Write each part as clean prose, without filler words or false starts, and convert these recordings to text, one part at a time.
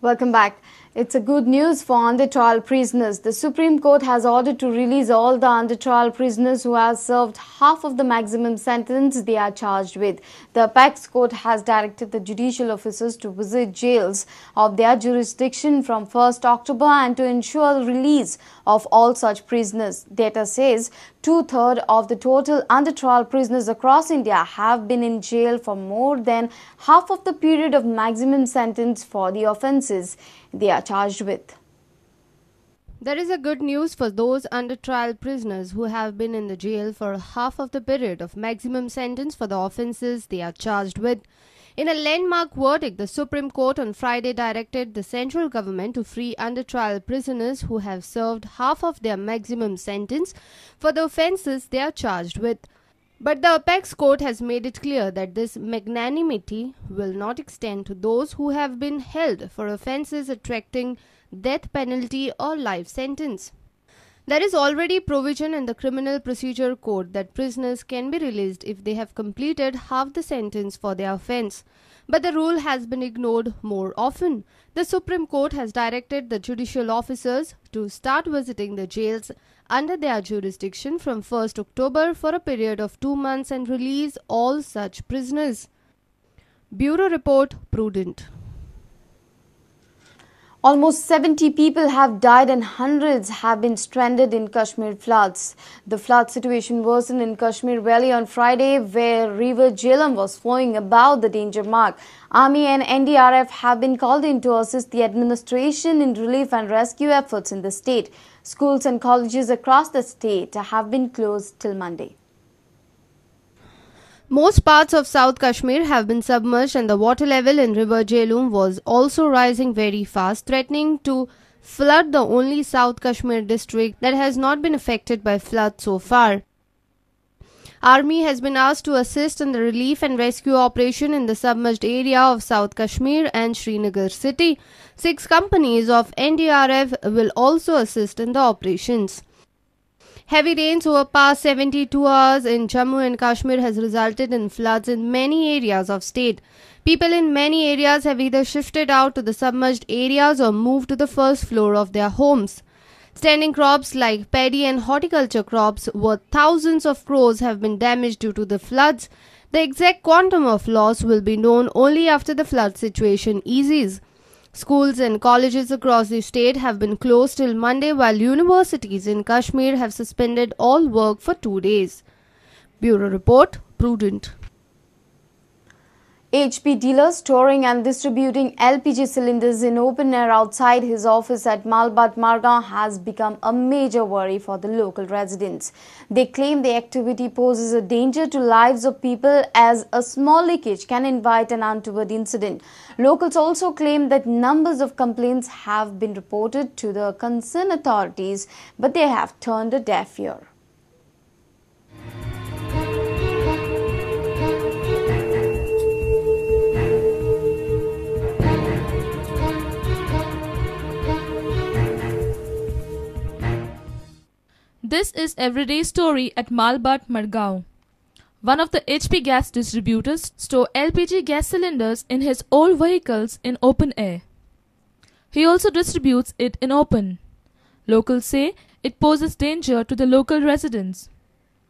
Welcome back. It's a good news for under-trial prisoners. The Supreme Court has ordered to release all the under-trial prisoners who have served half of the maximum sentence they are charged with. The Apex Court has directed the judicial officers to visit jails of their jurisdiction from 1st October and to ensure release of all such prisoners. Data says 2/3 of the total under-trial prisoners across India have been in jail for more than half of the period of maximum sentence for the offences they are charged with. There is a good news for those under trial prisoners who have been in the jail for half of the period of maximum sentence for the offences they are charged with. In a landmark verdict, the Supreme Court on Friday directed the central government to free under trial prisoners who have served half of their maximum sentence for the offences they are charged with. But the Apex Court has made it clear that this magnanimity will not extend to those who have been held for offences attracting death penalty or life sentence. There is already provision in the Criminal Procedure Code that prisoners can be released if they have completed half the sentence for their offence. But the rule has been ignored more often. The Supreme Court has directed the judicial officers to start visiting the jails under their jurisdiction from 1st October for a period of 2 months and release all such prisoners. Bureau Report, Prudent. Almost 70 people have died and hundreds have been stranded in Kashmir floods. The flood situation worsened in Kashmir Valley on Friday, where River Jhelum was flowing above the danger mark. Army and NDRF have been called in to assist the administration in relief and rescue efforts in the state. Schools and colleges across the state have been closed till Monday. Most parts of South Kashmir have been submerged and the water level in River Jhelum was also rising very fast, threatening to flood the only South Kashmir district that has not been affected by flood so far. Army has been asked to assist in the relief and rescue operation in the submerged area of South Kashmir and Srinagar city. 6 companies of NDRF will also assist in the operations. Heavy rains over past 72 hours in Jammu and Kashmir has resulted in floods in many areas of state. People in many areas have either shifted out to the submerged areas or moved to the first floor of their homes. Standing crops like paddy and horticulture crops worth thousands of crores have been damaged due to the floods. The exact quantum of loss will be known only after the flood situation eases. Schools and colleges across the state have been closed till Monday, while universities in Kashmir have suspended all work for 2 days. Bureau Report, Prudent. HP dealer storing and distributing LPG cylinders in open air outside his office at Malbat Margaon has become a major worry for the local residents. They claim the activity poses a danger to lives of people as a small leakage can invite an untoward incident. Locals also claim that numbers of complaints have been reported to the concerned authorities, but they have turned a deaf ear. This is everyday story at Malbat Margaon. One of the HP gas distributors store LPG gas cylinders in his old vehicles in open air. He also distributes it in open. Locals say it poses danger to the local residents.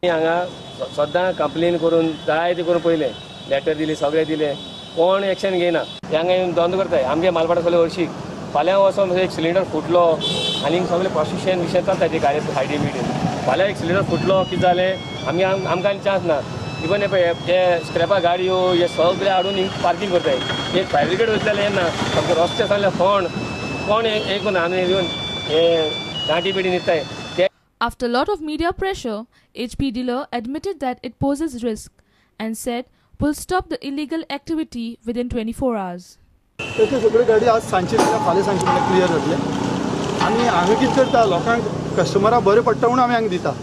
सद्दां complain करून जायते करून पयले letter दिले सगळे दिले कोण action घेयना हांगा येवन बंद करताय आमगे मालपाटा सगळे हरशीक फाल्यां वचोन एक सिलिंडर फुटलो आनी सगळे प्रोसेशन विशय चलता ते गाडी सायडी बिडीन फाल्यां एक सिलिंडर फुटलो कितें जालें आमकां चान्स ना इवन हे स्क्रॅपा गाडयो हे सगळे हाडून हिंग पार्किंग करताय एक फायर ब्रिगेड वयतले येना फक्त रस्ते सांगले कोण एक करून आमी येवन हे गाडी bidi न्हिदताय. After a lot of media pressure, HP dealer admitted that it poses risk and said will stop the illegal activity within 24 hours. ते सगळे गाडी आज सांचे फाल्यां सांचे क्लियर जातले आनी हांगा कितें करता लोकांक कस्टमराक बरें पडटा म्हणून आमी हांगा दिता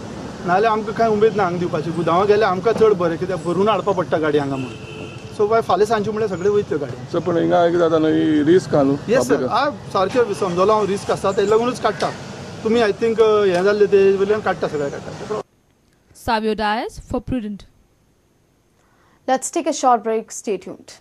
नाजाल्यार आमकां कांय उमेद ना हांगा दिवपाची गुदांवां गेल्यार आमकां चड बरें कित्याक भरून हाडपा पडटा गाडी हांगा म्हणून सो बाय फाल्यां सांचे म्हळ्यार सगळे वयतल्यो गाडी. सो पूण हिंगा कितें जाता न्हू रिस्क आहा न्हू. येस सर सारकें समजलो हांव रिस्क आसा ते लागूनच काडटा तुम्ही आय थिंक हें जाल्लें ते वयल्यान काडटा सगळें काडटा. Savio Dias for Prudent. Let's take a short break. Stay tuned.